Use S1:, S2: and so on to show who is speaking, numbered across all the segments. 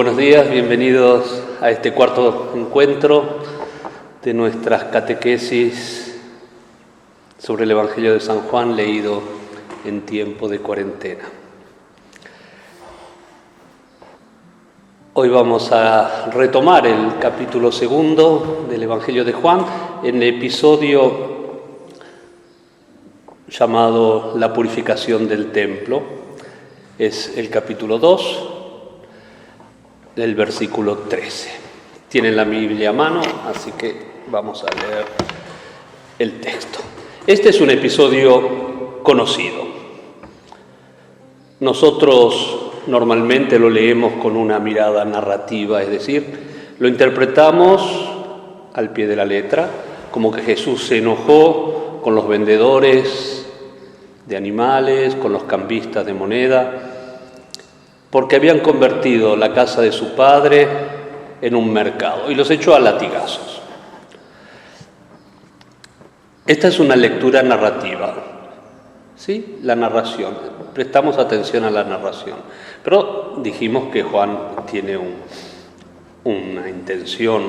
S1: buenos días, bienvenidos a este cuarto encuentro de nuestras catequesis sobre el Evangelio de San Juan leído en tiempo de cuarentena. Hoy vamos a retomar el capítulo 2 del Evangelio de Juan en el episodio llamado La purificación del templo. Es el capítulo 2 del versículo 13. Tienen la Biblia a mano, así que vamos a leer el texto. Este es un episodio conocido. Nosotros normalmente lo leemos con una mirada narrativa, es decir, lo interpretamos al pie de la letra, como que Jesús se enojó con los vendedores de animales, con los cambistas de moneda, porque habían convertido la casa de su padre en un mercado y los echó a latigazos. Esta es una lectura narrativa, ¿sí? La narración, prestamos atención a la narración, pero dijimos que Juan tiene una intención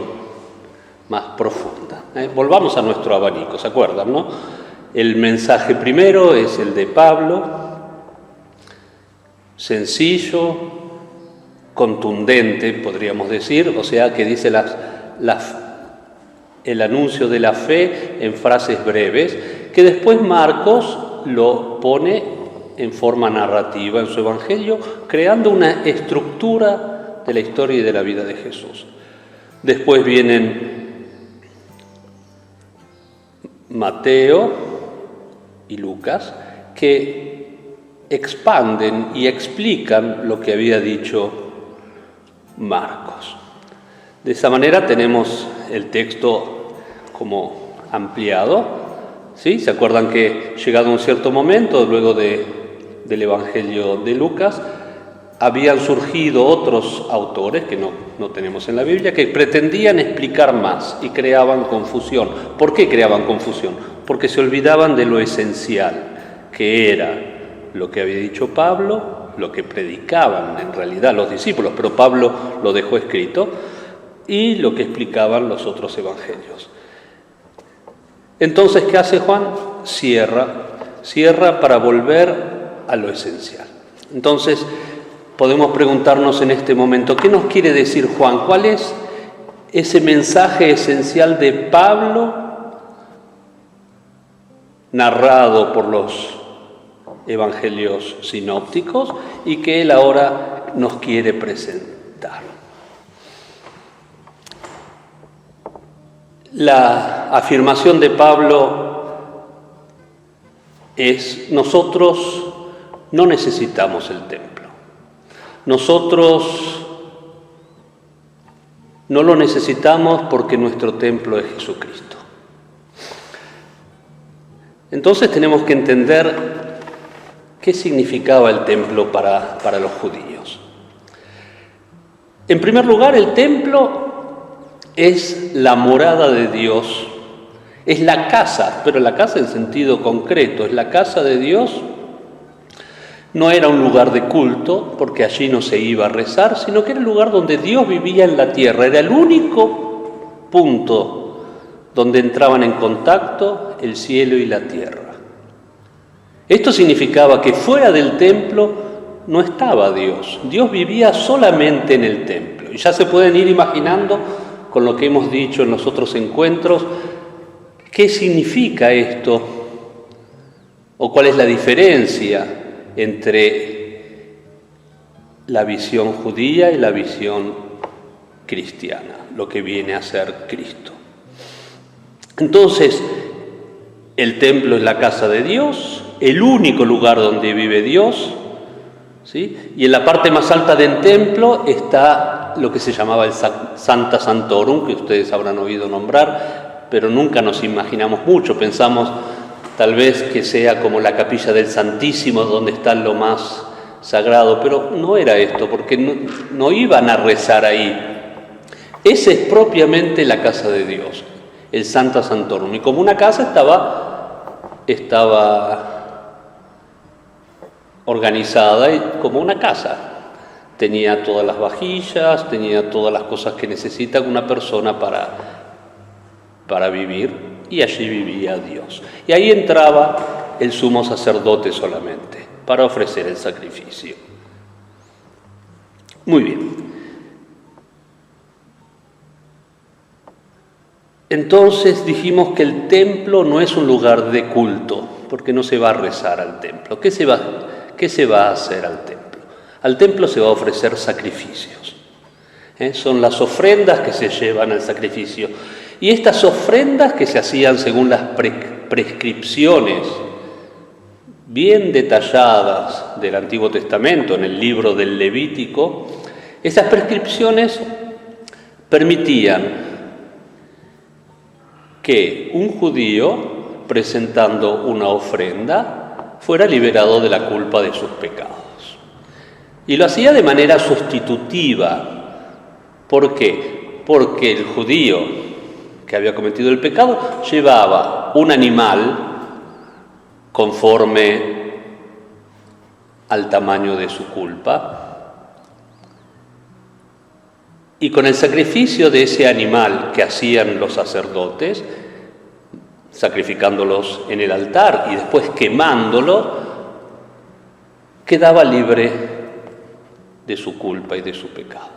S1: más profunda. Volvamos a nuestro abanico, ¿se acuerdan, no? El mensaje primero es el de Pablo, sencillo, contundente, podríamos decir, o sea, que dice el anuncio de la fe en frases breves, que después Marcos lo pone en forma narrativa en su Evangelio, creando una estructura de la historia y de la vida de Jesús. Después vienen Mateo y Lucas, que expanden y explican lo que había dicho Marcos. De esa manera tenemos el texto como ampliado, ¿sí? ¿Se acuerdan que llegado un cierto momento, luego del Evangelio de Lucas, habían surgido otros autores que no tenemos en la Biblia, que pretendían explicar más y creaban confusión? ¿Por qué creaban confusión? Porque se olvidaban de lo esencial, que era lo que había dicho Pablo, lo que predicaban en realidad los discípulos, pero Pablo lo dejó escrito, y lo que explicaban los otros evangelios. Entonces, ¿qué hace Juan? Cierra para volver a lo esencial. Entonces, podemos preguntarnos en este momento, ¿qué nos quiere decir Juan? ¿Cuál es ese mensaje esencial de Pablo narrado por los evangelios sinópticos y que él ahora nos quiere presentar? La afirmación de Pablo es: nosotros no necesitamos el templo. Nosotros no lo necesitamos porque nuestro templo es Jesucristo. Entonces tenemos que entender ¿qué significaba el templo para los judíos? En primer lugar, el templo es la morada de Dios, es la casa, pero la casa en sentido concreto, es la casa de Dios. No era un lugar de culto, porque allí no se iba a rezar, sino que era el lugar donde Dios vivía en la tierra. Era el único punto donde entraban en contacto el cielo y la tierra. Esto significaba que fuera del templo no estaba Dios. Dios vivía solamente en el templo. Y ya se pueden ir imaginando, con lo que hemos dicho en los otros encuentros, qué significa esto o cuál es la diferencia entre la visión judía y la visión cristiana, lo que viene a ser Cristo. Entonces, el templo es la casa de Dios, el único lugar donde vive Dios, ¿sí? Y en la parte más alta del templo está lo que se llamaba el Sancta Sanctorum, que ustedes habrán oído nombrar, pero nunca nos imaginamos mucho. Pensamos tal vez que sea como la capilla del Santísimo, donde está lo más sagrado, pero no era esto, porque no iban a rezar ahí. Esa es propiamente la casa de Dios, el Sancta Sanctorum. Y como una casa estaba organizada como una casa, Tenía todas las vajillas, tenía todas las cosas que necesita una persona para vivir, y allí vivía Dios. Y ahí entraba el sumo sacerdote solamente, para ofrecer el sacrificio. Muy bien. Entonces dijimos que el templo no es un lugar de culto, porque no se va a rezar al templo. ¿Qué se va a hacer al templo? Al templo se va a ofrecer sacrificios. Son las ofrendas que se llevan al sacrificio. Y estas ofrendas que se hacían según las prescripciones bien detalladas del Antiguo Testamento, en el libro del Levítico, esas prescripciones permitían que un judío, presentando una ofrenda, fuera liberado de la culpa de sus pecados. Y lo hacía de manera sustitutiva. ¿Por qué? Porque el judío que había cometido el pecado llevaba un animal conforme al tamaño de su culpa, y con el sacrificio de ese animal que hacían los sacerdotes, sacrificándolos en el altar y después quemándolo, quedaba libre de su culpa y de su pecado.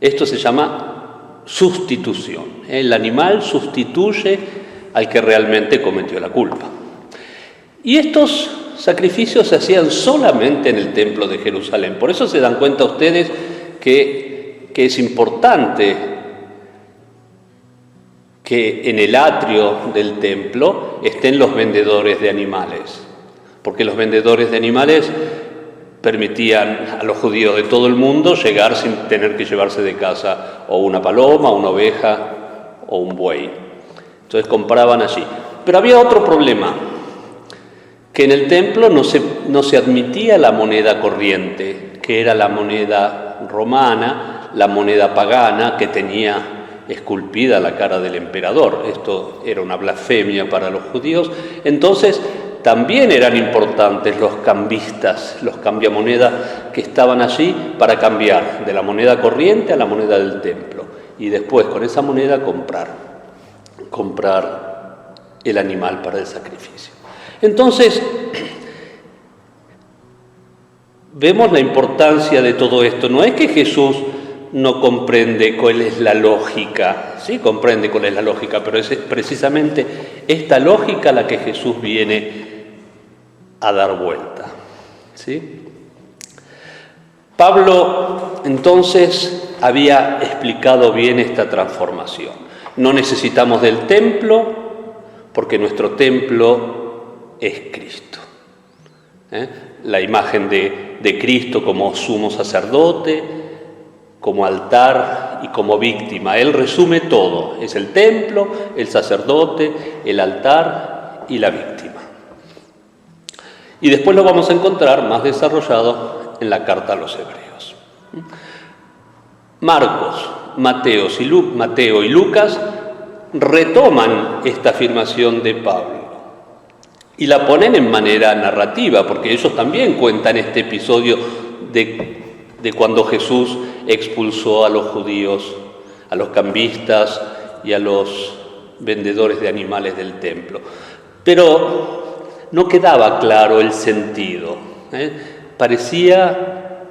S1: Esto se llama sustitución. El animal sustituye al que realmente cometió la culpa. Y estos sacrificios se hacían solamente en el templo de Jerusalén. Por eso se dan cuenta ustedes que es importante que en el atrio del templo estén los vendedores de animales, porque los vendedores de animales permitían a los judíos de todo el mundo llegar sin tener que llevarse de casa o una paloma, una oveja o un buey. Entonces compraban allí. Pero había otro problema, que en el templo no se admitía la moneda corriente, que era la moneda romana, la moneda pagana que tenía esculpida la cara del emperador. Esto era una blasfemia para los judíos. Entonces también eran importantes los cambistas, los cambiamoneda que estaban allí para cambiar de la moneda corriente a la moneda del templo y después con esa moneda comprar el animal para el sacrificio. Entonces, vemos la importancia de todo esto. No es que Jesús no comprende cuál es la lógica, sí comprende cuál es la lógica, pero es precisamente esta lógica la que Jesús viene a dar vuelta, ¿sí? Pablo entonces había explicado bien esta transformación. No necesitamos del templo porque nuestro templo es Cristo. La imagen de Cristo como sumo sacerdote, como altar y como víctima. Él resume todo. Es el templo, el sacerdote, el altar y la víctima. Y después lo vamos a encontrar más desarrollado en la carta a los Hebreos. Marcos, Mateo y Lucas retoman esta afirmación de Pablo y la ponen en manera narrativa, porque ellos también cuentan este episodio de cuando Jesús expulsó a los judíos, a los cambistas y a los vendedores de animales del templo. Pero no quedaba claro el sentido. Parecía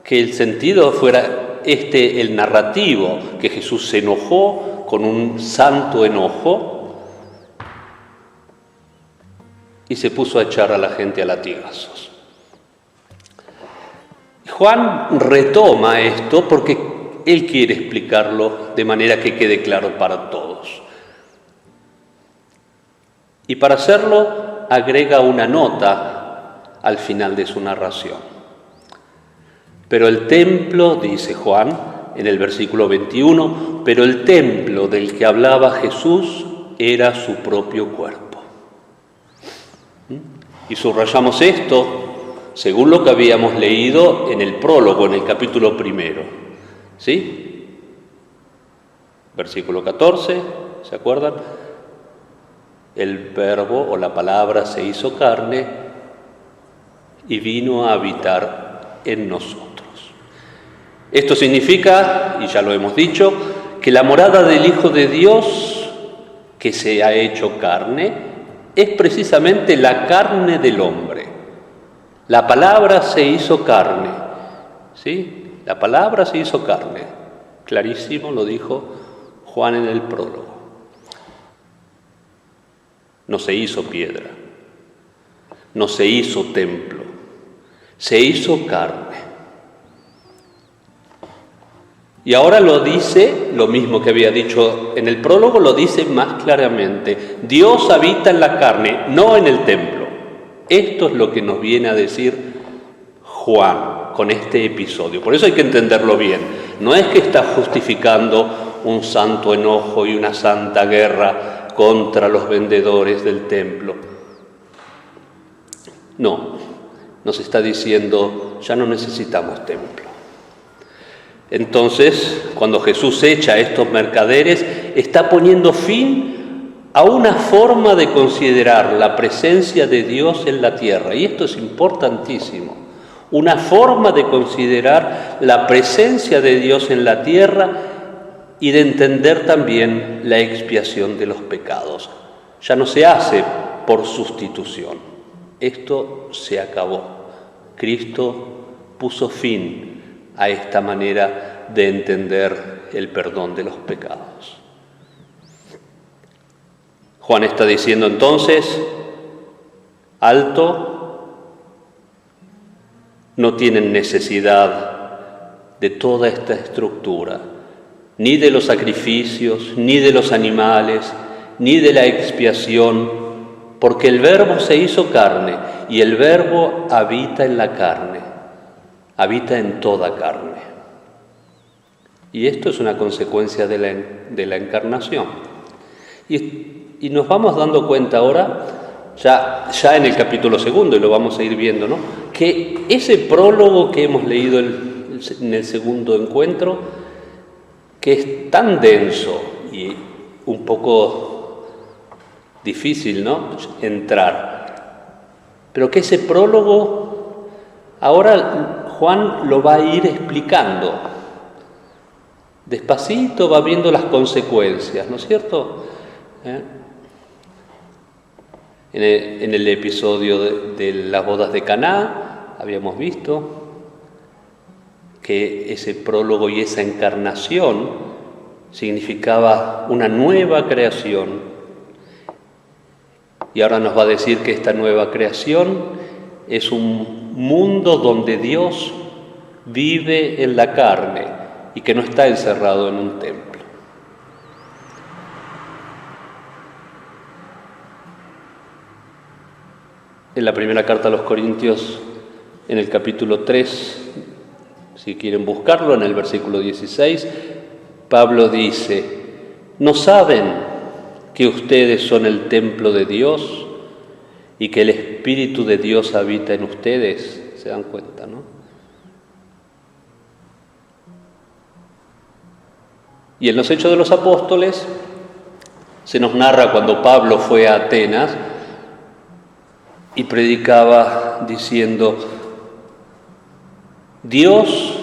S1: que el sentido fuera el narrativo, que Jesús se enojó con un santo enojo y se puso a echar a la gente a latigazos. Juan retoma esto porque él quiere explicarlo de manera que quede claro para todos. Y para hacerlo agrega una nota al final de su narración. Pero el templo, dice Juan en el versículo 21, pero el templo del que hablaba Jesús era su propio cuerpo. Y subrayamos esto según lo que habíamos leído en el prólogo, en el capítulo 1. ¿Sí? Versículo 14, ¿se acuerdan? El verbo o la palabra se hizo carne y vino a habitar en nosotros. Esto significa, y ya lo hemos dicho, que la morada del Hijo de Dios, que se ha hecho carne, es precisamente la carne del hombre. La palabra se hizo carne, ¿sí? La palabra se hizo carne. Clarísimo lo dijo Juan en el prólogo. No se hizo piedra, no se hizo templo, se hizo carne. Y ahora lo dice, lo mismo que había dicho en el prólogo, lo dice más claramente. Dios habita en la carne, no en el templo. Esto es lo que nos viene a decir Juan con este episodio. Por eso hay que entenderlo bien. No es que está justificando un santo enojo y una santa guerra contra los vendedores del templo. No, nos está diciendo, ya no necesitamos templo. Entonces, cuando Jesús echa a estos mercaderes, está poniendo fin a una forma de considerar la presencia de Dios en la tierra. Y esto es importantísimo. Una forma de considerar la presencia de Dios en la tierra y de entender también la expiación de los pecados. Ya no se hace por sustitución. Esto se acabó. Cristo puso fin a esta manera de entender el perdón de los pecados. Juan está diciendo entonces, alto, no tienen necesidad de toda esta estructura, ni de los sacrificios, ni de los animales, ni de la expiación, porque el Verbo se hizo carne y el Verbo habita en la carne, habita en toda carne. Y esto es una consecuencia de la encarnación. Y nos vamos dando cuenta ahora, ya en el capítulo 2, y lo vamos a ir viendo, ¿no?, que ese prólogo que hemos leído en el segundo encuentro, que es tan denso y un poco difícil, ¿no?, entrar, pero que ese prólogo ahora Juan lo va a ir explicando. Despacito va viendo las consecuencias, ¿no es cierto? En el episodio de las bodas de Caná habíamos visto que ese prólogo y esa encarnación significaba una nueva creación. Y ahora nos va a decir que esta nueva creación es un mundo donde Dios vive en la carne y que no está encerrado en un templo. En la primera carta a los Corintios, en el capítulo 3, si quieren buscarlo, en el versículo 16, Pablo dice, ¿no saben que ustedes son el templo de Dios y que el Espíritu de Dios habita en ustedes? ¿Se dan cuenta, no? Y en los Hechos de los Apóstoles se nos narra cuando Pablo fue a Atenas y predicaba diciendo, Dios,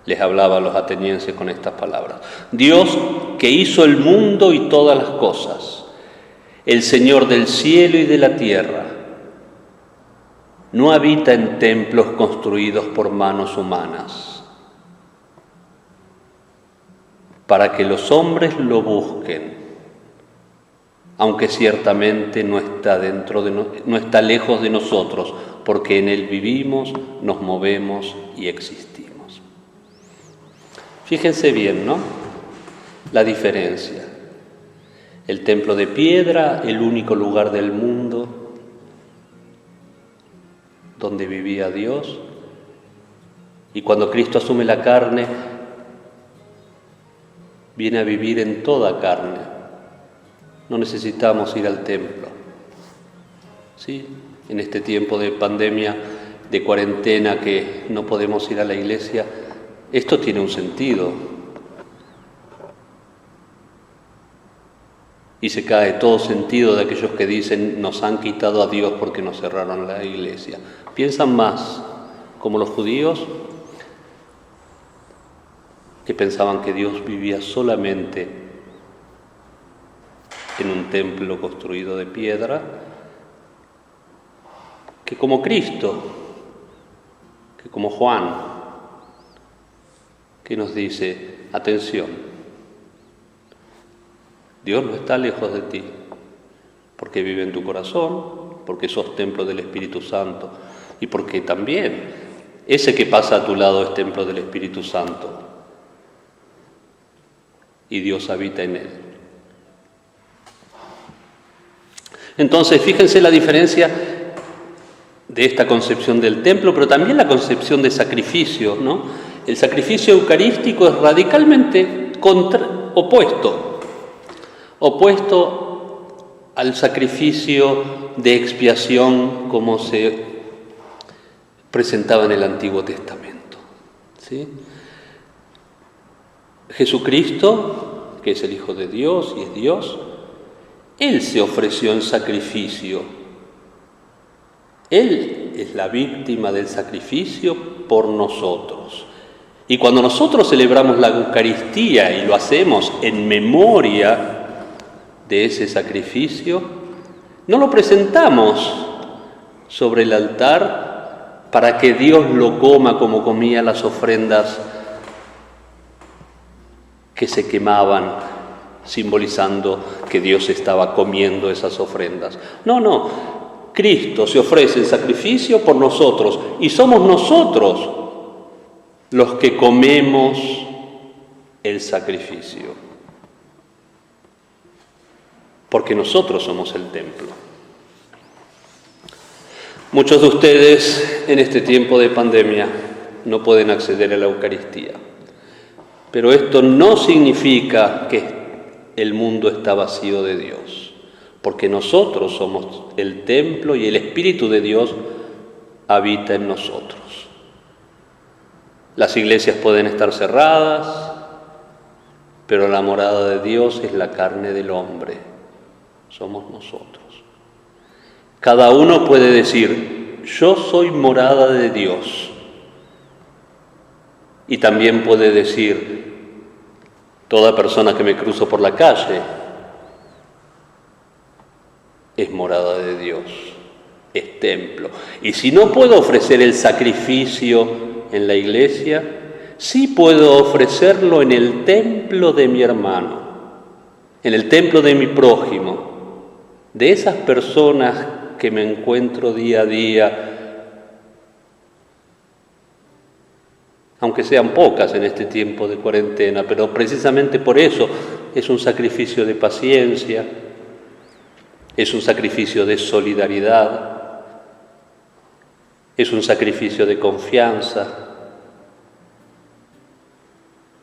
S1: les hablaba a los atenienses con estas palabras, Dios que hizo el mundo y todas las cosas, el Señor del cielo y de la tierra, no habita en templos construidos por manos humanas, para que los hombres lo busquen, aunque ciertamente no está lejos de nosotros, porque en Él vivimos, nos movemos y existimos. Fíjense bien, ¿no?, la diferencia. El templo de piedra, el único lugar del mundo donde vivía Dios, y cuando Cristo asume la carne, viene a vivir en toda carne. No necesitamos ir al templo. ¿Sí? En este tiempo de pandemia, de cuarentena, que no podemos ir a la iglesia, esto tiene un sentido. Y se cae todo sentido de aquellos que dicen, nos han quitado a Dios porque nos cerraron la iglesia. Piensan más como los judíos, que pensaban que Dios vivía solamente en un templo construido de piedra, que como Cristo, que como Juan, que nos dice, atención, Dios no está lejos de ti, porque vive en tu corazón, porque sos templo del Espíritu Santo y porque también ese que pasa a tu lado es templo del Espíritu Santo y Dios habita en él. Entonces, fíjense la diferencia de esta concepción del templo, pero también la concepción de sacrificio, ¿no? El sacrificio eucarístico es radicalmente opuesto al sacrificio de expiación como se presentaba en el Antiguo Testamento, ¿sí? Jesucristo, que es el Hijo de Dios y es Dios, Él se ofreció en sacrificio. Él es la víctima del sacrificio por nosotros. Y cuando nosotros celebramos la Eucaristía y lo hacemos en memoria de ese sacrificio, no lo presentamos sobre el altar para que Dios lo coma como comía las ofrendas que se quemaban, simbolizando que Dios estaba comiendo esas ofrendas. No, Cristo se ofrece el sacrificio por nosotros y somos nosotros los que comemos el sacrificio, porque nosotros somos el templo. Muchos de ustedes en este tiempo de pandemia no pueden acceder a la Eucaristía, pero esto no significa que el mundo está vacío de Dios, porque nosotros somos el templo y el Espíritu de Dios habita en nosotros. Las iglesias pueden estar cerradas, pero la morada de Dios es la carne del hombre, somos nosotros. Cada uno puede decir, yo soy morada de Dios, y también puede decir, toda persona que me cruzo por la calle es morada de Dios, es templo. Y si no puedo ofrecer el sacrificio en la iglesia, sí puedo ofrecerlo en el templo de mi hermano, en el templo de mi prójimo, de esas personas que me encuentro día a día, aunque sean pocas en este tiempo de cuarentena, pero precisamente por eso es un sacrificio de paciencia, es un sacrificio de solidaridad, es un sacrificio de confianza.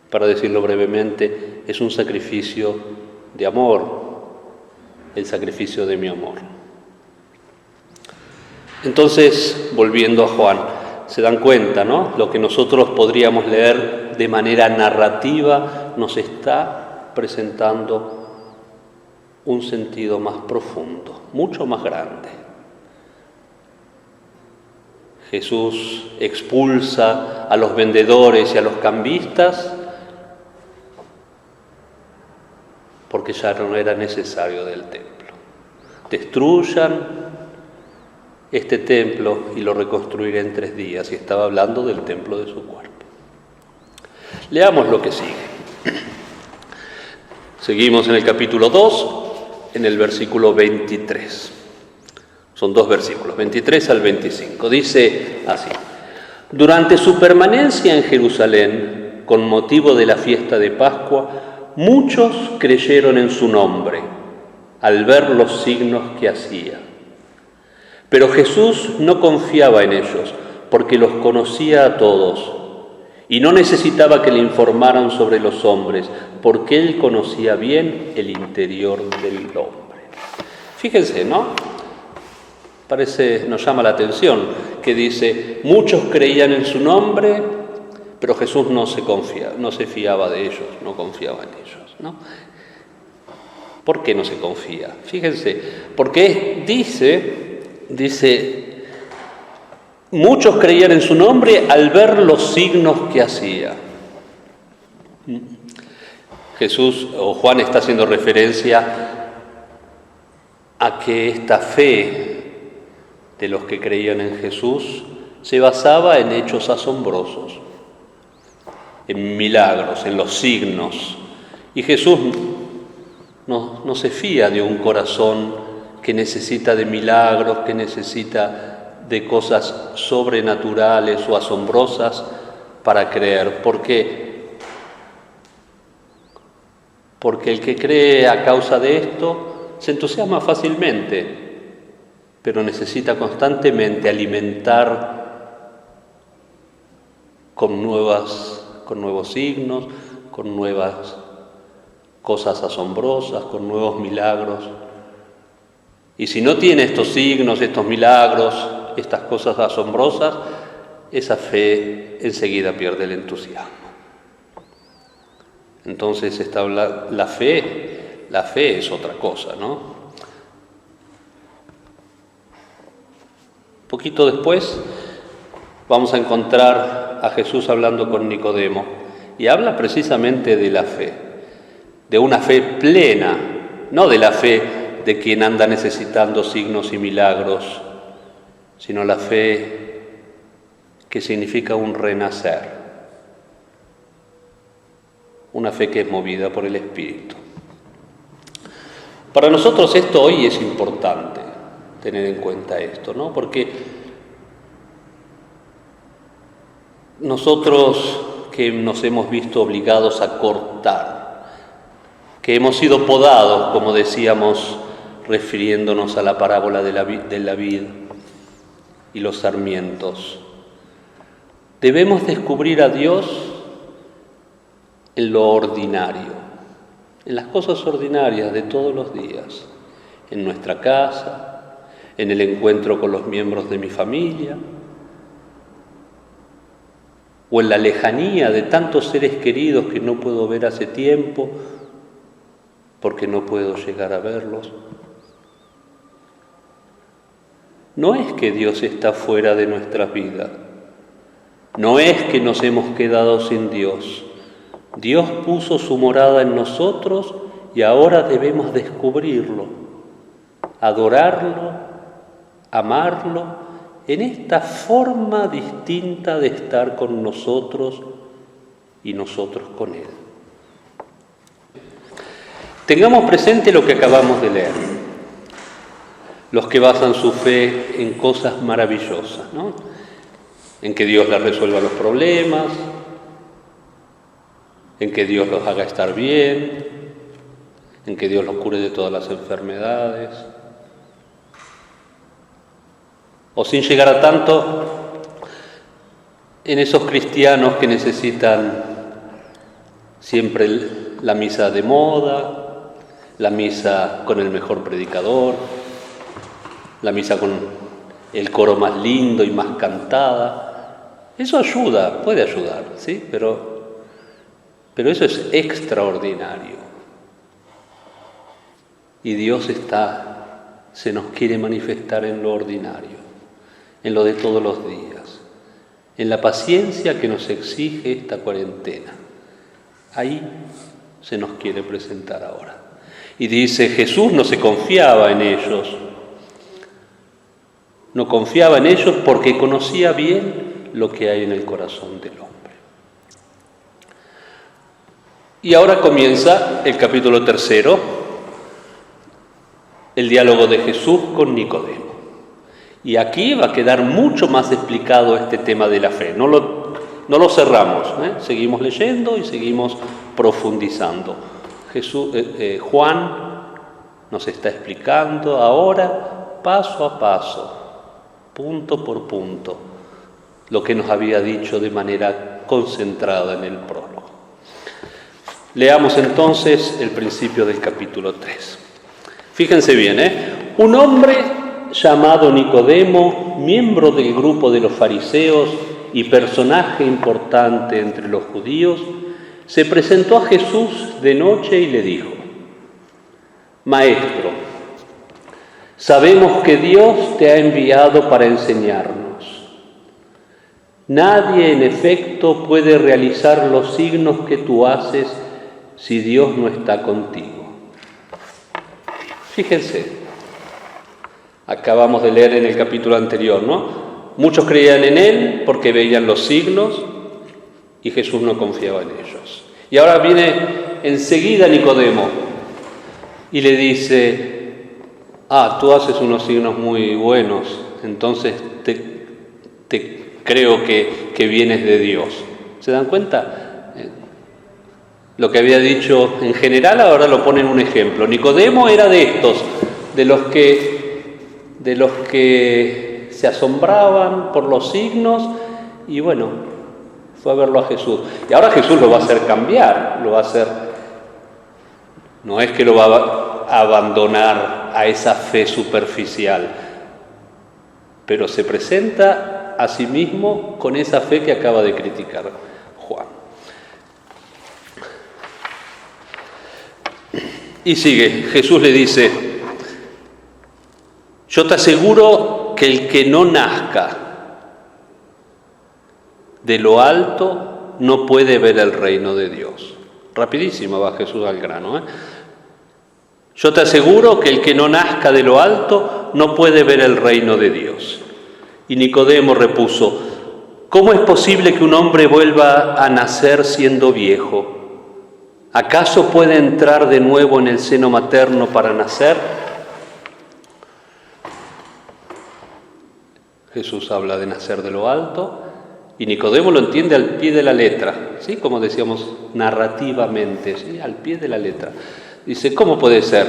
S1: Para decirlo brevemente, es un sacrificio de amor, el sacrificio de mi amor. Entonces, volviendo a Juan, se dan cuenta, ¿no? Lo que nosotros podríamos leer de manera narrativa nos está presentando un sentido más profundo, mucho más grande. Jesús expulsa a los vendedores y a los cambistas porque ya no era necesario del templo. Destruyan este templo y lo reconstruiré en 3 días. Y estaba hablando del templo de su cuerpo. Leamos lo que sigue. Seguimos en el capítulo 2, en el versículo 23. Son 2 versículos, 23 al 25. Dice así: durante su permanencia en Jerusalén, con motivo de la fiesta de Pascua, muchos creyeron en su nombre, al ver los signos que hacía. Pero Jesús no confiaba en ellos, porque los conocía a todos, y no necesitaba que le informaran sobre los hombres, porque Él conocía bien el interior del hombre. Fíjense, ¿no? Nos llama la atención que dice, muchos creían en su nombre, pero Jesús no se fiaba de ellos, no confiaba en ellos, ¿no? ¿Por qué no se confía? Fíjense, porque dice, muchos creían en su nombre al ver los signos que hacía. Jesús o Juan está haciendo referencia a que esta fe de los que creían en Jesús se basaba en hechos asombrosos, en milagros, en los signos. Y Jesús no se fía de un corazón que necesita de milagros, que necesita de cosas sobrenaturales o asombrosas para creer, porque el que cree a causa de esto se entusiasma fácilmente, pero necesita constantemente alimentar con nuevos signos, con nuevas cosas asombrosas, con nuevos milagros. Y si no tiene estos signos, estos milagros, estas cosas asombrosas, esa fe enseguida pierde el entusiasmo. Entonces la fe es otra cosa, ¿no? Poquito después vamos a encontrar a Jesús hablando con Nicodemo y habla precisamente de la fe, de una fe plena, no de la fe de quien anda necesitando signos y milagros, sino la fe que significa un renacer, una fe que es movida por el Espíritu. Para nosotros esto hoy es importante, tener en cuenta esto, ¿no? Porque nosotros que nos hemos visto obligados a cortar, que hemos sido podados, como decíamos, refiriéndonos a la parábola de la vid y los sarmientos, debemos descubrir a Dios en lo ordinario, en las cosas ordinarias de todos los días, en nuestra casa, en el encuentro con los miembros de mi familia, o en la lejanía de tantos seres queridos que no puedo ver hace tiempo porque no puedo llegar a verlos. No es que Dios está fuera de nuestras vidas, no es que nos hemos quedado sin Dios. Dios puso su morada en nosotros y ahora debemos descubrirlo, adorarlo, amarlo, en esta forma distinta de estar con nosotros y nosotros con Él. Tengamos presente lo que acabamos de leer. Los que basan su fe en cosas maravillosas, ¿no? En que Dios les resuelva los problemas, en que Dios los haga estar bien, en que Dios los cure de todas las enfermedades. O sin llegar a tanto, en esos cristianos que necesitan siempre la misa de moda, la misa con el mejor predicador, la misa con el coro más lindo y más cantada. Eso ayuda, puede ayudar, ¿sí? Pero eso es extraordinario. Y Dios se nos quiere manifestar en lo ordinario, en lo de todos los días, en la paciencia que nos exige esta cuarentena. Ahí se nos quiere presentar ahora. Y dice, Jesús no se confiaba en ellos. No confiaba en ellos porque conocía bien lo que hay en el corazón del hombre. Y ahora comienza el capítulo 3, el diálogo de Jesús con Nicodemo. Y aquí va a quedar mucho más explicado este tema de la fe. No lo cerramos, seguimos leyendo y seguimos profundizando. Juan nos está explicando ahora, paso a paso, punto por punto, lo que nos había dicho de manera concentrada en el prólogo. Leamos entonces el principio del capítulo 3. Fíjense bien, un hombre llamado Nicodemo, miembro del grupo de los fariseos y personaje importante entre los judíos, se presentó a Jesús de noche y le dijo: Maestro, sabemos que Dios te ha enviado para enseñarnos. Nadie, en efecto, puede realizar los signos que tú haces si Dios no está contigo. Fíjense, acabamos de leer en el capítulo anterior, ¿no? Muchos creían en Él porque veían los signos y Jesús no confiaba en ellos. Y ahora viene enseguida Nicodemo y le dice: tú haces unos signos muy buenos, entonces te creo que vienes de Dios. ¿Se dan cuenta? Lo que había dicho en general ahora lo pone en un ejemplo. Nicodemo era de estos, de los que se asombraban por los signos y bueno, fue a verlo a Jesús. Y ahora Jesús lo va a hacer cambiar, no es que lo va a abandonar a esa fe superficial, pero se presenta a sí mismo con esa fe que acaba de criticar Juan. Y sigue, Jesús le dice: yo te aseguro que el que no nazca de lo alto no puede ver el reino de Dios. Rapidísimo va Jesús al grano, Yo te aseguro que el que no nazca de lo alto no puede ver el reino de Dios. Y Nicodemo repuso: ¿cómo es posible que un hombre vuelva a nacer siendo viejo? ¿Acaso puede entrar de nuevo en el seno materno para nacer? Jesús habla de nacer de lo alto y Nicodemo lo entiende al pie de la letra, ¿sí? Como decíamos narrativamente, ¿sí? Al pie de la letra. Dice: ¿cómo puede ser?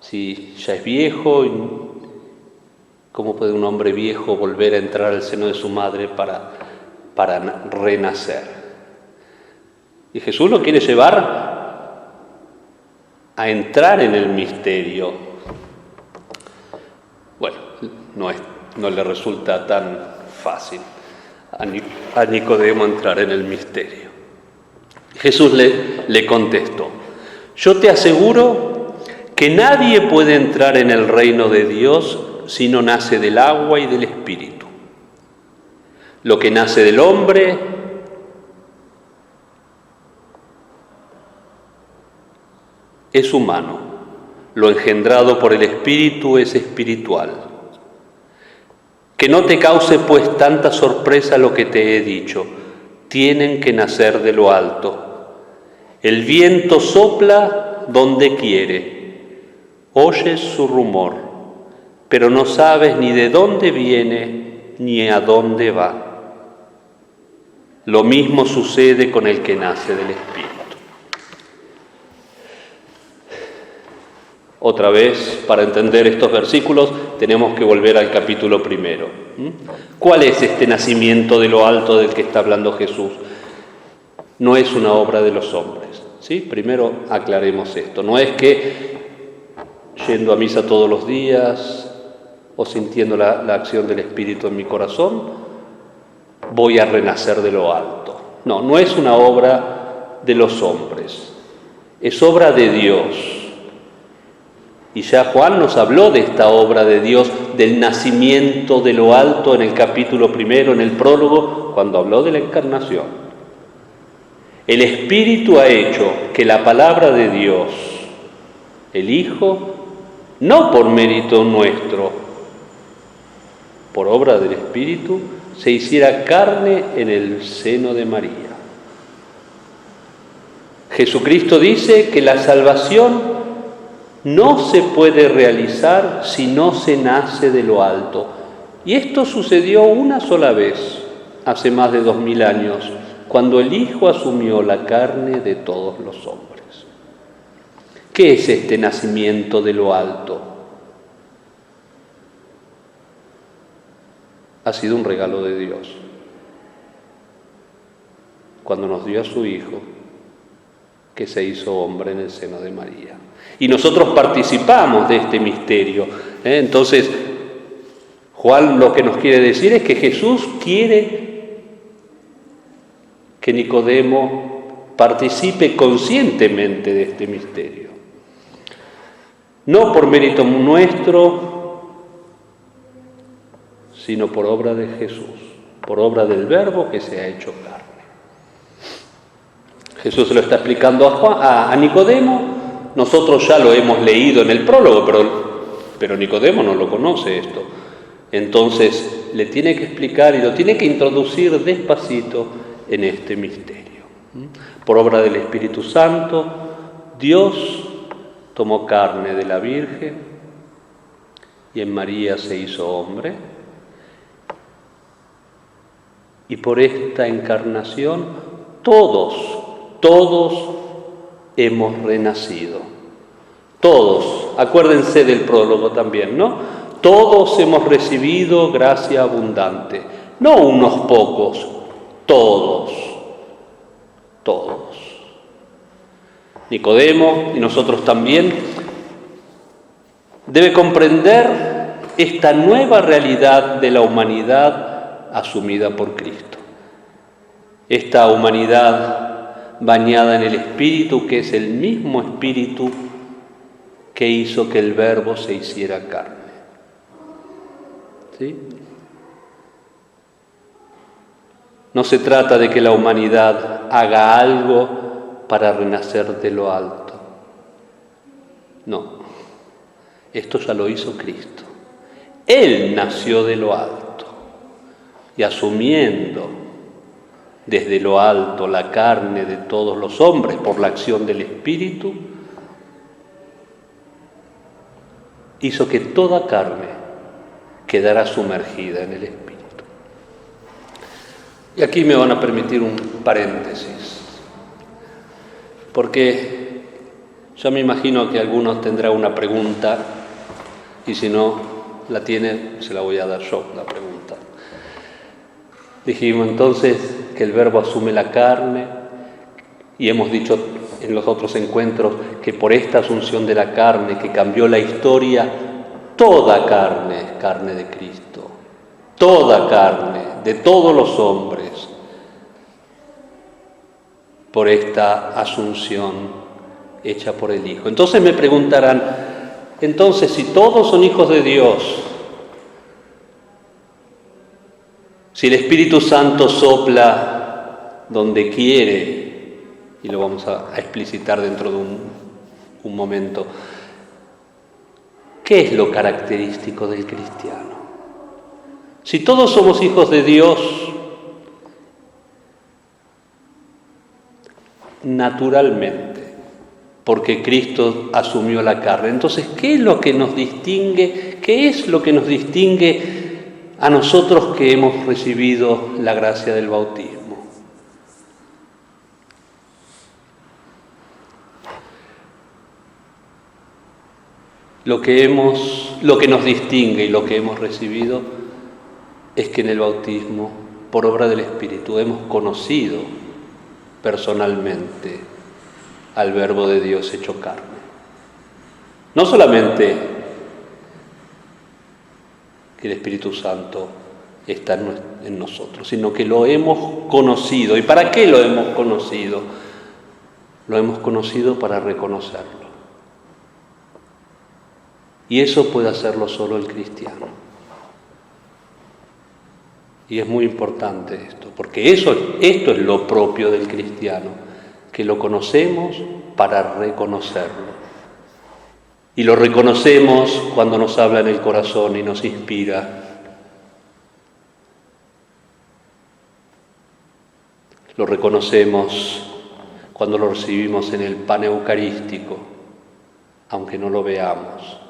S1: Si ya es viejo, ¿cómo puede un hombre viejo volver a entrar al seno de su madre para renacer? Y Jesús lo quiere llevar a entrar en el misterio. Bueno, no le resulta tan fácil a Nicodemo entrar en el misterio. Jesús le contestó: yo te aseguro que nadie puede entrar en el reino de Dios si no nace del agua y del Espíritu. Lo que nace del hombre es humano, lo engendrado por el Espíritu es espiritual. Que no te cause pues tanta sorpresa lo que te he dicho, tienen que nacer de lo alto. El viento sopla donde quiere, oyes su rumor, pero no sabes ni de dónde viene ni a dónde va. Lo mismo sucede con el que nace del Espíritu. Otra vez, para entender estos versículos, tenemos que volver al capítulo 1. ¿Cuál es este nacimiento de lo alto del que está hablando Jesús? No es una obra de los hombres, ¿sí? Primero aclaremos esto. No es que yendo a misa todos los días o sintiendo la acción del Espíritu en mi corazón, voy a renacer de lo alto. No es una obra de los hombres, es obra de Dios. Y ya Juan nos habló de esta obra de Dios, del nacimiento de lo alto en el capítulo 1, en el prólogo, cuando habló de la encarnación. El Espíritu ha hecho que la palabra de Dios, el Hijo, no por mérito nuestro, por obra del Espíritu, se hiciera carne en el seno de María. Jesucristo dice que la salvación no se puede realizar si no se nace de lo alto. Y esto sucedió una sola vez, hace más de 2000 años, cuando el Hijo asumió la carne de todos los hombres. ¿Qué es este nacimiento de lo alto? Ha sido un regalo de Dios. Cuando nos dio a su Hijo, que se hizo hombre en el seno de María. Y nosotros participamos de este misterio. Entonces, Juan lo que nos quiere decir es que Jesús quiere que Nicodemo participe conscientemente de este misterio. No por mérito nuestro, sino por obra de Jesús. por obra del Verbo que se ha hecho carne. Jesús se lo está explicando a Nicodemo. Nosotros ya lo hemos leído en el prólogo, pero Nicodemo no lo conoce esto. Entonces le tiene que explicar y lo tiene que introducir despacito en este misterio. Por obra del Espíritu Santo, Dios tomó carne de la Virgen y en María se hizo hombre. Y por esta encarnación todos hemos renacido. Todos, acuérdense del prólogo también, ¿no? Todos hemos recibido gracia abundante. No unos pocos, todos. Nicodemo, y nosotros también, debe comprender esta nueva realidad de la humanidad asumida por Cristo. Esta humanidad bañada en el Espíritu, que es el mismo Espíritu que hizo que el Verbo se hiciera carne. ¿Sí? No se trata de que la humanidad haga algo para renacer de lo alto. No, esto ya lo hizo Cristo. Él nació de lo alto y asumiendo desde lo alto la carne de todos los hombres por la acción del Espíritu, hizo que toda carne quedara sumergida en el Espíritu. Y aquí me van a permitir un paréntesis, porque yo me imagino que algunos tendrán una pregunta, y si no la tiene, se la voy a dar yo, la pregunta. Dijimos entonces que el Verbo asume la carne, y hemos dicho en los otros encuentros que por esta asunción de la carne que cambió la historia, toda carne es carne de Cristo. Toda carne, de todos los hombres, por esta asunción hecha por el Hijo. Entonces me preguntarán, entonces si todos son hijos de Dios, si el Espíritu Santo sopla donde quiere, y lo vamos a explicitar dentro de un momento, ¿qué es lo característico del cristiano? Si todos somos hijos de Dios, naturalmente, porque Cristo asumió la carne. Entonces, ¿qué es lo que nos distingue? ¿Qué es lo que nos distingue a nosotros que hemos recibido la gracia del bautismo? Lo que nos distingue y lo que hemos recibido es que en el bautismo, por obra del Espíritu, hemos conocido personalmente al Verbo de Dios hecho carne. No solamente que el Espíritu Santo está en nosotros, sino que lo hemos conocido. ¿Y para qué lo hemos conocido? Lo hemos conocido para reconocerlo. Y eso puede hacerlo solo el cristiano. Y es muy importante esto, porque esto es lo propio del cristiano, que lo conocemos para reconocerlo. Y lo reconocemos cuando nos habla en el corazón y nos inspira. Lo reconocemos cuando lo recibimos en el pan eucarístico, aunque no lo veamos.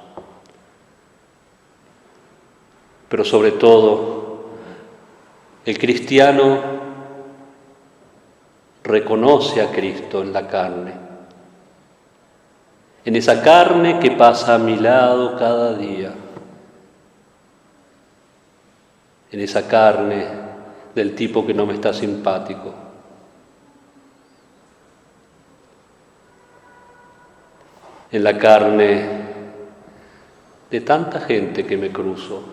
S1: Pero sobre todo, el cristiano reconoce a Cristo en la carne, en esa carne que pasa a mi lado cada día, en esa carne del tipo que no me está simpático, en la carne de tanta gente que me cruzo.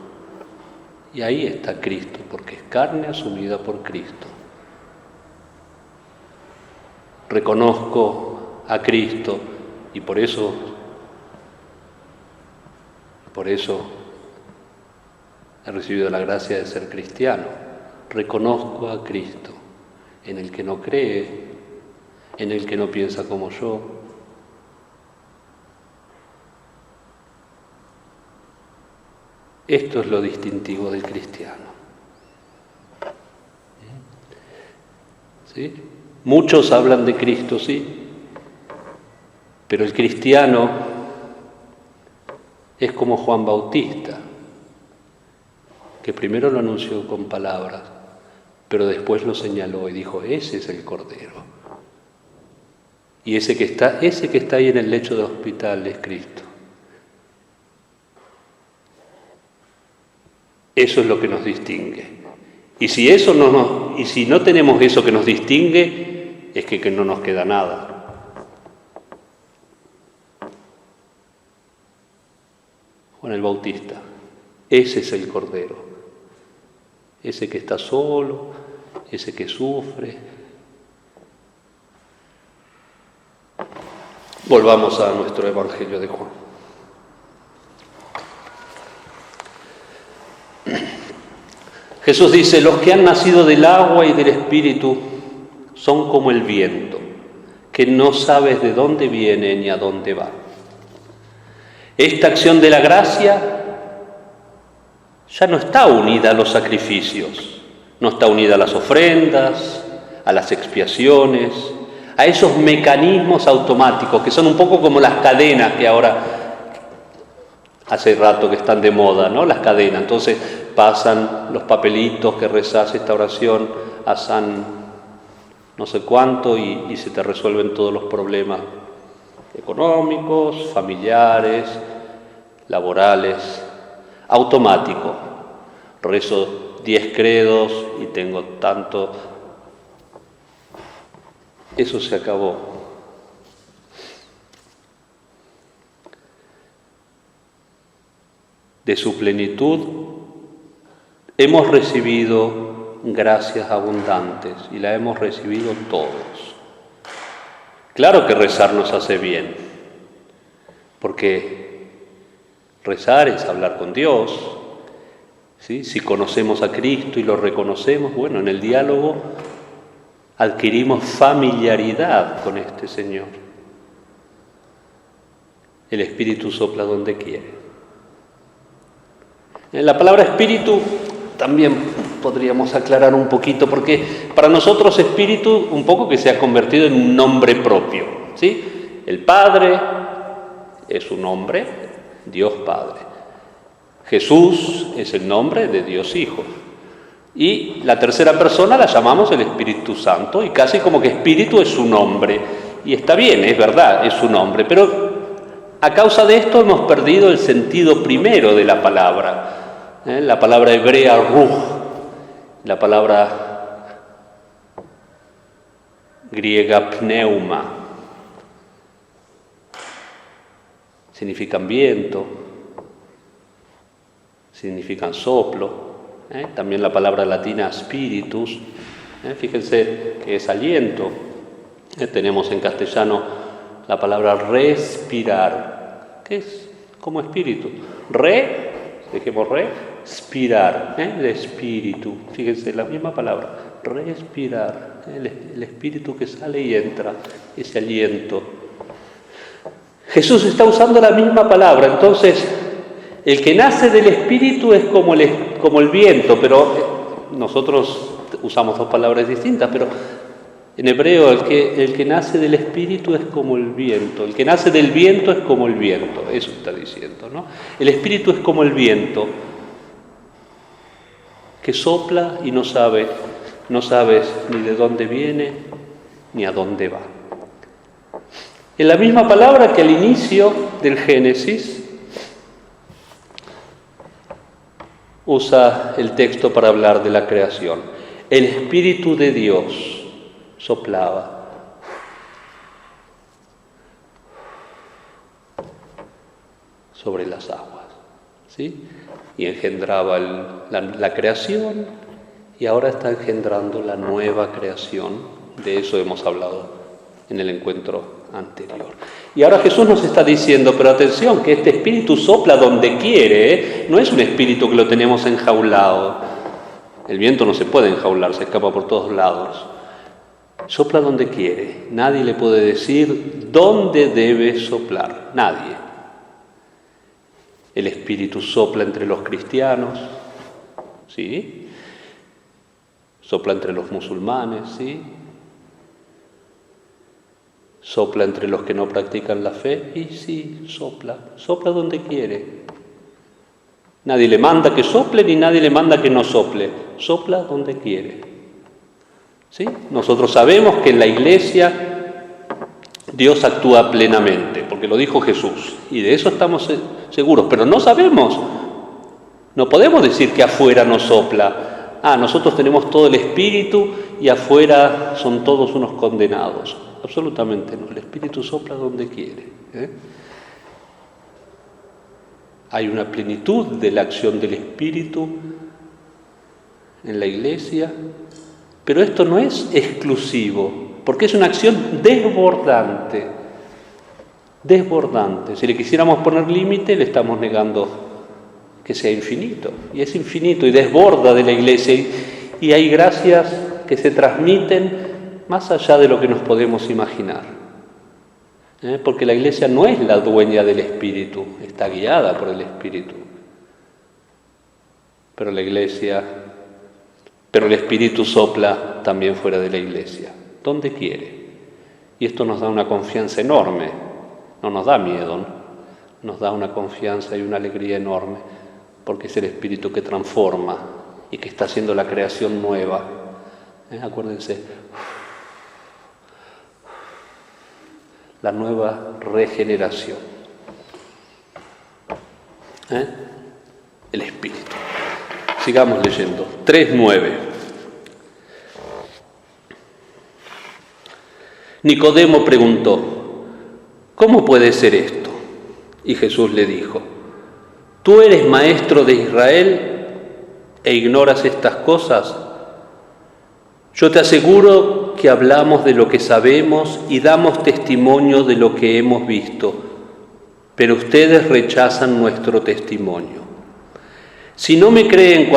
S1: Y ahí está Cristo, porque es carne asumida por Cristo. Reconozco a Cristo y por eso he recibido la gracia de ser cristiano. reconozco a Cristo en el que no cree, en el que no piensa como yo. Esto es lo distintivo del cristiano. ¿Sí? Muchos hablan de Cristo, sí, pero el cristiano es como Juan Bautista, que primero lo anunció con palabras, pero después lo señaló y dijo, ese es el Cordero. Y ese que está ahí en el lecho de hospital es Cristo. Eso es lo que nos distingue. Y si no tenemos eso que nos distingue, es que no nos queda nada. Juan el Bautista, ese es el Cordero, ese que está solo, ese que sufre. Volvamos a nuestro Evangelio de Juan. Jesús dice, los que han nacido del agua y del Espíritu son como el viento, que no sabes de dónde viene ni a dónde va. Esta acción de la gracia ya no está unida a los sacrificios, no está unida a las ofrendas, a las expiaciones, a esos mecanismos automáticos que son un poco como las cadenas que ahora, hace rato que están de moda, ¿no? Las cadenas. Entonces pasan los papelitos que rezás esta oración a San no sé cuánto y se te resuelven todos los problemas económicos, familiares, laborales. Automático. Rezo 10 credos y tengo tanto. Eso se acabó. De su plenitud hemos recibido gracias abundantes y la hemos recibido todos. Claro que rezar nos hace bien, porque rezar es hablar con Dios, ¿sí? Si conocemos a Cristo y lo reconocemos, bueno, en el diálogo adquirimos familiaridad con este Señor. El Espíritu sopla donde quiere. En la palabra espíritu también podríamos aclarar un poquito, porque para nosotros espíritu un poco que se ha convertido en un nombre propio, ¿sí? El Padre es un nombre, Dios Padre. Jesús es el nombre de Dios Hijo. Y la tercera persona la llamamos el Espíritu Santo, y casi como que espíritu es su nombre. Y está bien, es verdad, es su nombre, pero a causa de esto hemos perdido el sentido primero de la palabra. La palabra hebrea ruh, la palabra griega pneuma, significan viento, significan soplo. También la palabra latina spiritus, fíjense que es aliento. Tenemos en castellano la palabra respirar, que es como espíritu. Dejemos respirar, de espíritu. Fíjense, la misma palabra, respirar, el espíritu que sale y entra, ese aliento. Jesús está usando la misma palabra, entonces el que nace del espíritu es como el viento, pero nosotros usamos dos palabras distintas, pero en hebreo el que nace del espíritu es como el viento, el que nace del viento es como el viento, eso está diciendo, ¿no? El espíritu es como el viento que sopla y no sabes ni de dónde viene ni a dónde va. En la misma palabra que al inicio del Génesis usa el texto para hablar de la creación. El Espíritu de Dios soplaba. Sobre las aguas, ¿sí? Y engendraba la creación, y ahora está engendrando la nueva creación. De eso hemos hablado en el encuentro anterior. Y ahora Jesús nos está diciendo, pero atención, que este espíritu sopla donde quiere, ¿eh? No es un espíritu que lo tenemos enjaulado. El viento no se puede enjaular, se escapa por todos lados. Sopla donde quiere. Nadie le puede decir dónde debe soplar. Nadie. El Espíritu sopla entre los cristianos, ¿sí? Sopla entre los musulmanes, ¿sí? Sopla entre los que no practican la fe, y sí, sopla donde quiere. Nadie le manda que sople, ni nadie le manda que no sople. Sopla donde quiere. ¿Sí? Nosotros sabemos que en la Iglesia Dios actúa plenamente, porque lo dijo Jesús, y de eso estamos seguros, pero no sabemos. No podemos decir que afuera no sopla. Nosotros tenemos todo el Espíritu y afuera son todos unos condenados. Absolutamente no. El Espíritu sopla donde quiere. Hay una plenitud de la acción del Espíritu en la Iglesia, pero esto no es exclusivo, porque es una acción desbordante. Desbordante. Si le quisiéramos poner límite, le estamos negando que sea infinito. Y es infinito y desborda de la Iglesia. Y hay gracias que se transmiten más allá de lo que nos podemos imaginar. Porque la Iglesia no es la dueña del Espíritu, está guiada por el Espíritu. Pero el Espíritu sopla también fuera de la Iglesia, donde quiere. Y esto nos da una confianza enorme, no nos da miedo, ¿no? Nos da una confianza y una alegría enorme, porque es el Espíritu que transforma y que está haciendo la creación nueva. Acuérdense, la nueva regeneración. El Espíritu. Sigamos leyendo. 3:9. Nicodemo preguntó: ¿cómo puede ser esto? Y Jesús le dijo: ¿tú eres maestro de Israel e ignoras estas cosas? Yo te aseguro que hablamos de lo que sabemos y damos testimonio de lo que hemos visto, pero ustedes rechazan nuestro testimonio. Si no me creen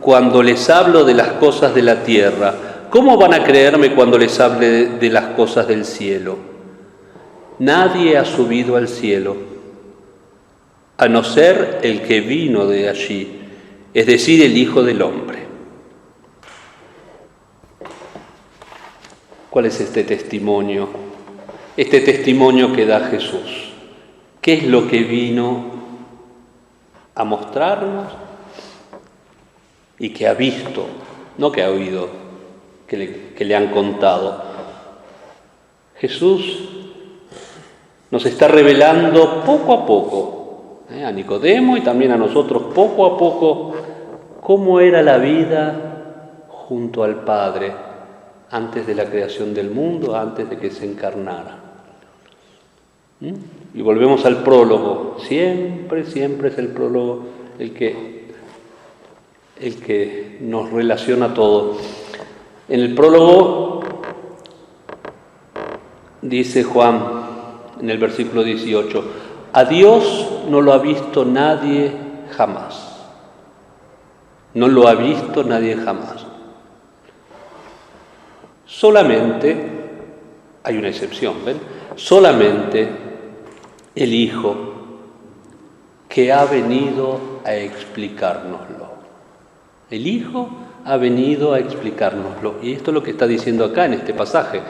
S1: cuando les hablo de las cosas de la tierra, ¿cómo van a creerme cuando les hable de las cosas del cielo? Nadie ha subido al cielo, a no ser el que vino de allí, es decir, el Hijo del Hombre. ¿Cuál es este testimonio? Este testimonio que da Jesús. ¿Qué es lo que vino a mostrarnos y que ha visto? No que ha oído, que le han contado. Jesús nos está revelando poco a poco, a Nicodemo y también a nosotros poco a poco, cómo era la vida junto al Padre antes de la creación del mundo, antes de que se encarnara. Y volvemos al prólogo. Siempre es el prólogo el que nos relaciona todo. En el prólogo dice Juan, en el versículo 18, a Dios no lo ha visto nadie jamás. No lo ha visto nadie jamás. Solamente, hay una excepción, ¿ven? Solamente el Hijo que ha venido a explicárnoslo. El Hijo ha venido a explicárnoslo. Y esto es lo que está diciendo acá en este pasaje.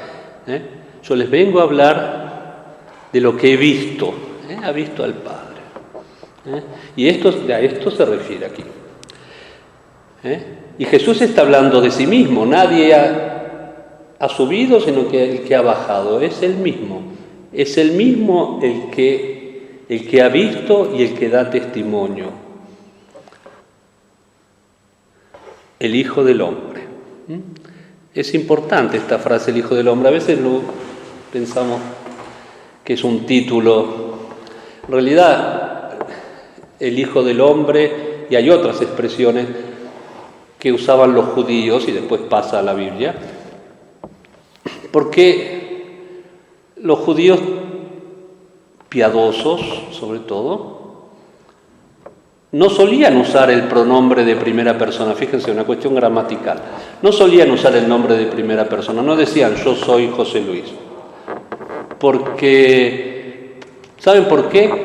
S1: Yo les vengo a hablar de lo que he visto. Ha visto al Padre. Y a esto se refiere aquí. Y Jesús está hablando de sí mismo. Nadie ha subido, sino que el que ha bajado. Es el mismo. Es el mismo el que ha visto y el que da testimonio. El Hijo del Hombre. Es importante esta frase, el Hijo del Hombre. A veces pensamos que es un título. En realidad, el Hijo del Hombre, y hay otras expresiones que usaban los judíos y después pasa a la Biblia, porque los judíos piadosos, sobre todo, no solían usar el pronombre de primera persona. Fíjense, una cuestión gramatical. No solían usar el nombre de primera persona, no decían yo soy José Luis. Porque, ¿saben por qué?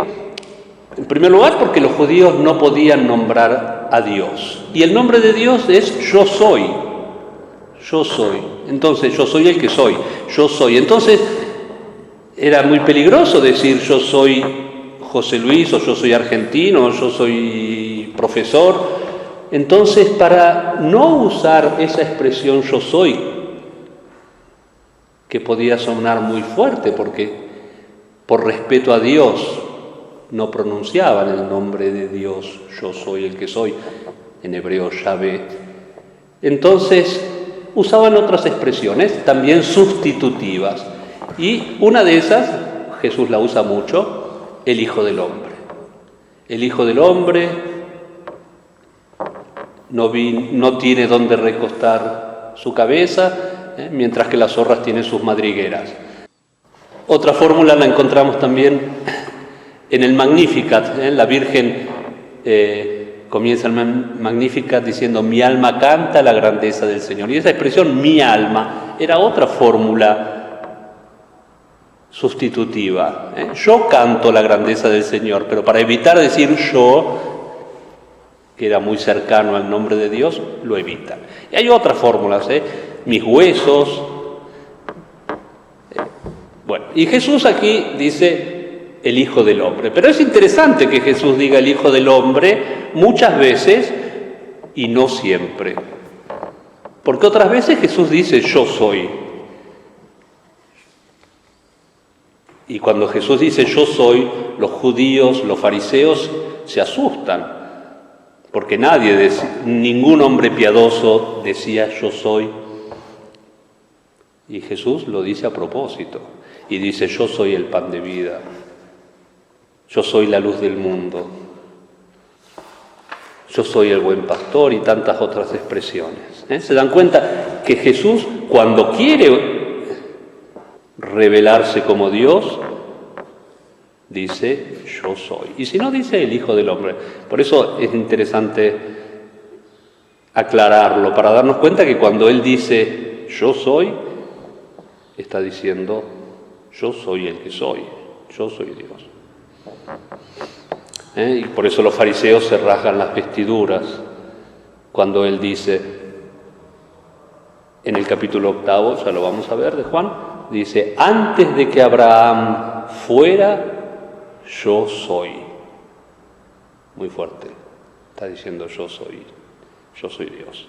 S1: En primer lugar, porque los judíos no podían nombrar a Dios. Y el nombre de Dios es yo soy. Yo soy. Entonces, yo soy el que soy. Yo soy. Entonces, era muy peligroso decir yo soy José Luis, o yo soy argentino, o yo soy profesor. Entonces, para no usar esa expresión yo soy, que podía sonar muy fuerte, porque por respeto a Dios no pronunciaban el nombre de Dios, yo soy el que soy, en hebreo Yahvé. Entonces, usaban otras expresiones, también sustitutivas. Y una de esas, Jesús la usa mucho, el Hijo del Hombre. El Hijo del Hombre no tiene dónde recostar su cabeza, mientras que las zorras tienen sus madrigueras. Otra fórmula la encontramos también en el Magnificat. La Virgen comienza el Magnificat diciendo mi alma canta la grandeza del Señor. Y esa expresión mi alma era otra fórmula sustitutiva. Yo canto la grandeza del Señor, pero para evitar decir yo, que era muy cercano al nombre de Dios, lo evitan. Y hay otras fórmulas, mis huesos. Bueno, y Jesús aquí dice el Hijo del Hombre. Pero es interesante que Jesús diga el Hijo del Hombre muchas veces y no siempre. Porque otras veces Jesús dice yo soy. Y cuando Jesús dice yo soy, los judíos, los fariseos se asustan. Porque ningún hombre piadoso decía yo soy. Y Jesús lo dice a propósito. Y dice yo soy el pan de vida. Yo soy la luz del mundo. Yo soy el buen pastor y tantas otras expresiones. ¿Se dan cuenta que Jesús, cuando quiere revelarse como Dios, dice yo soy? Y si no, dice el Hijo del Hombre. Por eso es interesante aclararlo, para darnos cuenta que cuando Él dice yo soy, está diciendo yo soy el que soy, yo soy Dios. Y por eso los fariseos se rasgan las vestiduras cuando Él dice, en el capítulo 8, ya lo vamos a ver de Juan, dice, antes de que Abraham fuera, yo soy. Muy fuerte, está diciendo yo soy Dios.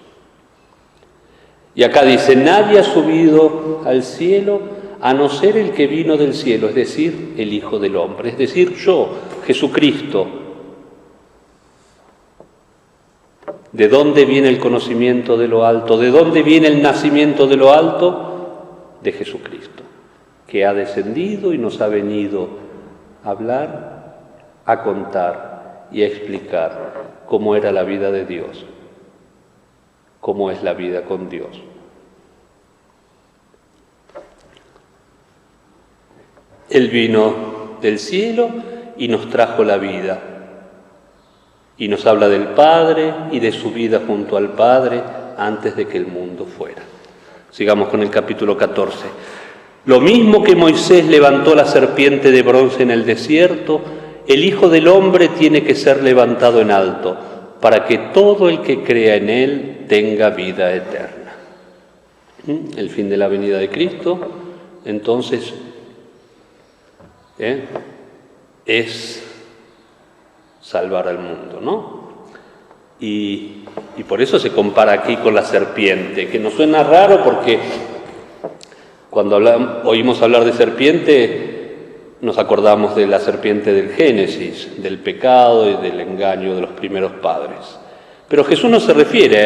S1: Y acá dice, nadie ha subido al cielo a no ser el que vino del cielo, es decir, el Hijo del Hombre, es decir, yo, Jesucristo. ¿De dónde viene el conocimiento de lo alto? ¿De dónde viene el nacimiento de lo alto? De Jesucristo, que ha descendido y nos ha venido a hablar, a contar y a explicar cómo era la vida de Dios, cómo es la vida con Dios. Él vino del cielo y nos trajo la vida. Y nos habla del Padre y de su vida junto al Padre antes de que el mundo fuera. Sigamos con el capítulo 14. Lo mismo que Moisés levantó la serpiente de bronce en el desierto, el Hijo del Hombre tiene que ser levantado en alto, para que todo el que crea en Él tenga vida eterna. El fin de la venida de Cristo, entonces, es salvar al mundo, ¿no? Y por eso se compara aquí con la serpiente, que nos suena raro porque cuando oímos hablar de serpiente, nos acordamos de la serpiente del Génesis, del pecado y del engaño de los primeros padres. Pero Jesús no se refiere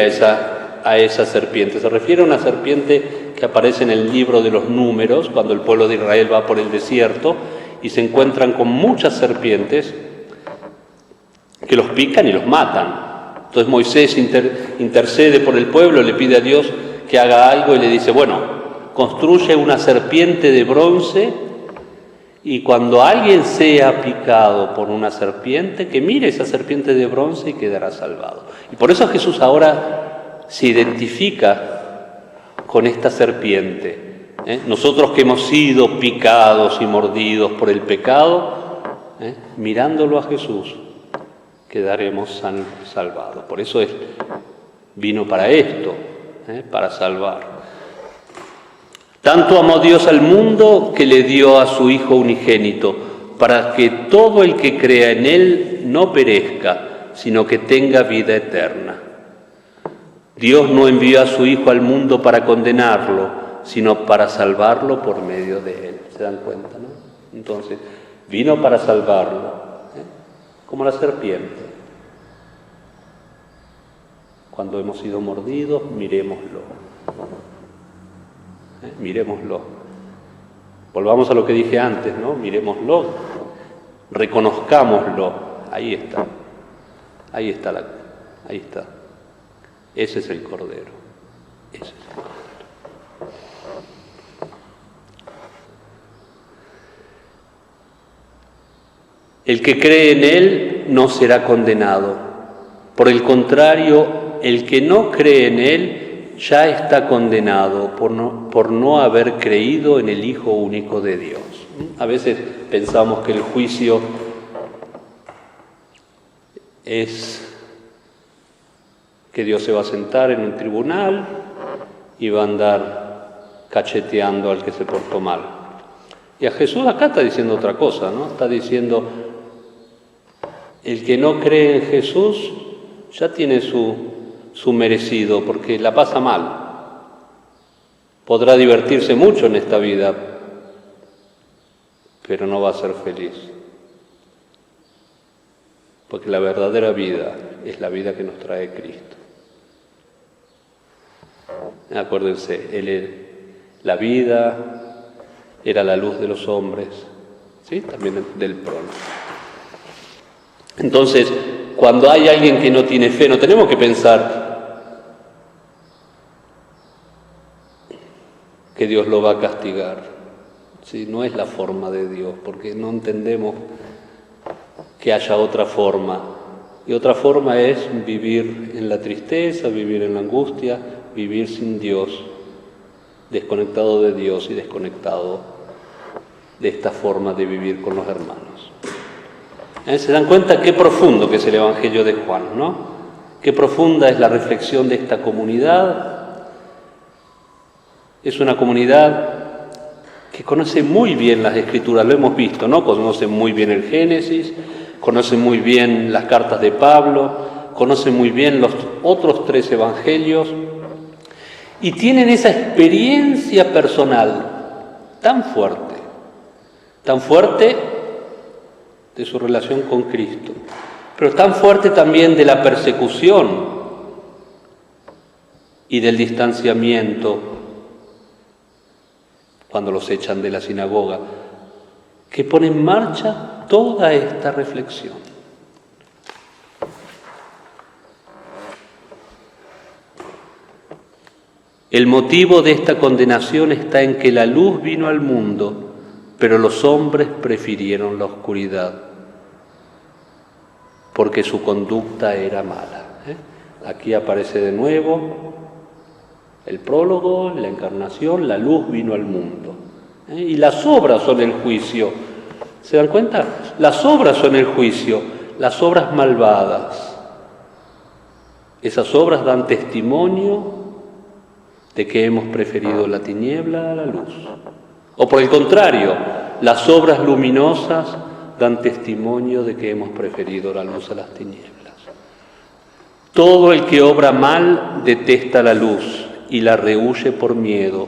S1: a esa serpiente, se refiere a una serpiente que aparece en el libro de los Números, cuando el pueblo de Israel va por el desierto y se encuentran con muchas serpientes que los pican y los matan. Entonces Moisés intercede por el pueblo, le pide a Dios que haga algo y le dice, bueno, construye una serpiente de bronce Y cuando alguien sea picado por una serpiente, que mire esa serpiente de bronce y quedará salvado. Y por eso Jesús ahora se identifica con esta serpiente. Nosotros que hemos sido picados y mordidos por el pecado, mirándolo a Jesús, quedaremos salvados. Por eso vino para esto, para salvar. Tanto amó Dios al mundo que le dio a su Hijo unigénito, para que todo el que crea en Él no perezca, sino que tenga vida eterna. Dios no envió a su Hijo al mundo para condenarlo, sino para salvarlo por medio de Él. ¿Se dan cuenta, no? Entonces, vino para salvarlo, como la serpiente. Cuando hemos sido mordidos, mirémoslo. Mirémoslo. Volvamos a lo que dije antes, ¿no? Mirémoslo, reconozcámoslo. Ahí está. Ahí está. Ese es el Cordero. Ese es el Cordero. El que cree en Él no será condenado. Por el contrario, el que no cree en Él ya está condenado por no haber creído en el Hijo único de Dios. A veces pensamos que el juicio es que Dios se va a sentar en un tribunal y va a andar cacheteando al que se portó mal. Y a Jesús acá está diciendo otra cosa, ¿no? Está diciendo, el que no cree en Jesús ya tiene su merecido, porque la pasa mal. Podrá divertirse mucho en esta vida, pero no va a ser feliz. Porque la verdadera vida es la vida que nos trae Cristo. Acuérdense, la vida era la luz de los hombres, ¿sí? También del prólogo. Entonces, cuando hay alguien que no tiene fe, no tenemos que pensar que Dios lo va a castigar. ¿Sí? No es la forma de Dios, porque no entendemos que haya otra forma. Y otra forma es vivir en la tristeza, vivir en la angustia, vivir sin Dios, desconectado de Dios y desconectado de esta forma de vivir con los hermanos. ¿Se dan cuenta qué profundo que es el Evangelio de Juan, ¿no? Qué profunda es la reflexión de esta comunidad. Es una comunidad que conoce muy bien las Escrituras, lo hemos visto, ¿no? Conoce muy bien el Génesis, conoce muy bien las cartas de Pablo, conoce muy bien los otros 3 evangelios y tienen esa experiencia personal tan fuerte de su relación con Cristo, pero tan fuerte también de la persecución y del distanciamiento cuando los echan de la sinagoga, que pone en marcha toda esta reflexión. El motivo de esta condenación está en que la luz vino al mundo, pero los hombres prefirieron la oscuridad, porque su conducta era mala. Aquí aparece de nuevo el prólogo, la encarnación, la luz vino al mundo. Y las obras son el juicio. ¿Se dan cuenta? Las obras son el juicio, las obras malvadas. Esas obras dan testimonio de que hemos preferido la tiniebla a la luz. O por el contrario, las obras luminosas dan testimonio de que hemos preferido la luz a las tinieblas. Todo el que obra mal detesta la luz y la rehúye por miedo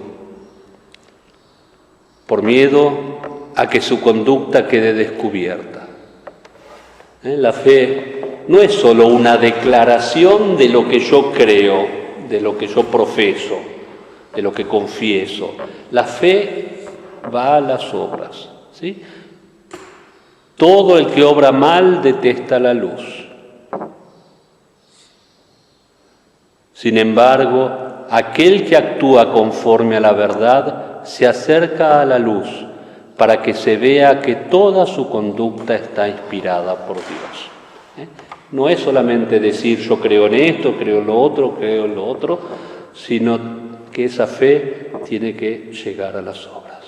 S1: a que su conducta quede descubierta. La fe no es solo una declaración de lo que yo creo, de lo que yo profeso, de lo que confieso. La fe va a las obras, ¿sí? Todo el que obra mal detesta la luz. Sin embargo, aquel que actúa conforme a la verdad se acerca a la luz para que se vea que toda su conducta está inspirada por Dios. No es solamente decir yo creo en esto, creo en lo otro, sino que esa fe tiene que llegar a las obras.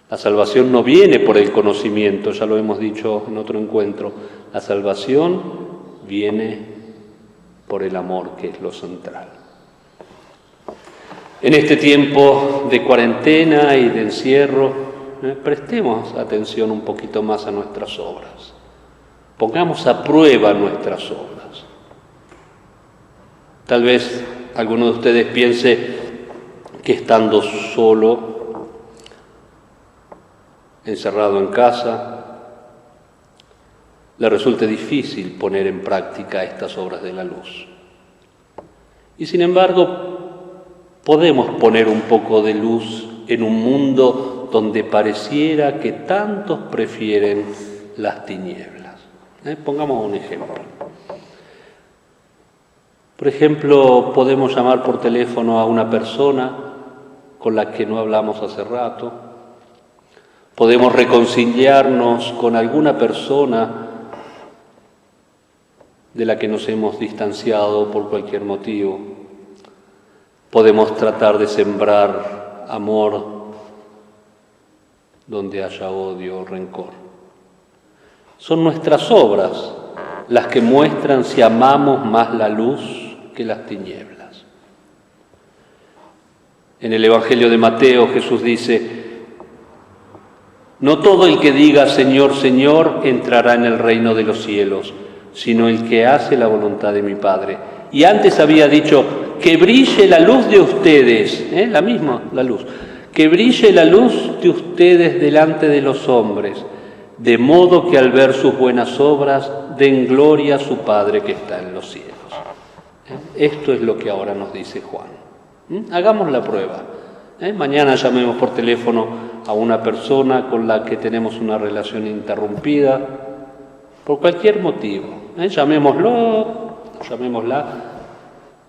S1: La salvación no viene por el conocimiento, ya lo hemos dicho en otro encuentro. La salvación viene por el amor, que es lo central. En este tiempo de cuarentena y de encierro, prestemos atención un poquito más a nuestras obras. Pongamos a prueba nuestras obras. Tal vez alguno de ustedes piense que estando solo, encerrado en casa, le resulte difícil poner en práctica estas obras de la luz. Y sin embargo, podemos poner un poco de luz en un mundo donde pareciera que tantos prefieren las tinieblas. Pongamos un ejemplo. Por ejemplo, podemos llamar por teléfono a una persona con la que no hablamos hace rato. Podemos reconciliarnos con alguna persona de la que nos hemos distanciado por cualquier motivo. Podemos tratar de sembrar amor donde haya odio o rencor. Son nuestras obras las que muestran si amamos más la luz que las tinieblas. En el Evangelio de Mateo Jesús dice: no todo el que diga Señor, Señor entrará en el reino de los cielos, sino el que hace la voluntad de mi Padre. Y antes había dicho: que brille la luz de ustedes, la luz, que brille la luz de ustedes delante de los hombres, de modo que al ver sus buenas obras den gloria a su Padre que está en los cielos. Esto es lo que ahora nos dice Juan. Hagamos la prueba. Mañana llamemos por teléfono a una persona con la que tenemos una relación interrumpida, por cualquier motivo. Llamémosla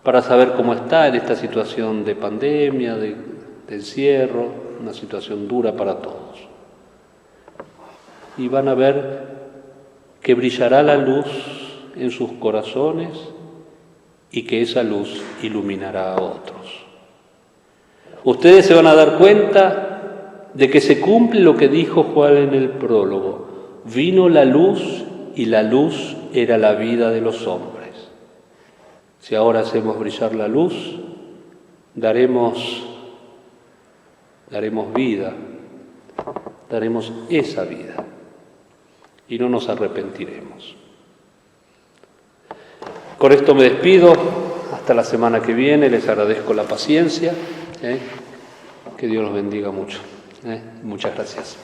S1: para saber cómo está en esta situación de pandemia, de encierro, una situación dura para todos. Y van a ver que brillará la luz en sus corazones y que esa luz iluminará a otros. Ustedes se van a dar cuenta de que se cumple lo que dijo Juan en el prólogo: vino la luz y la luz era la vida de los hombres. Si ahora hacemos brillar la luz, daremos vida, daremos esa vida y no nos arrepentiremos. Con esto me despido, hasta la semana que viene, les agradezco la paciencia, que Dios los bendiga mucho. Muchas gracias.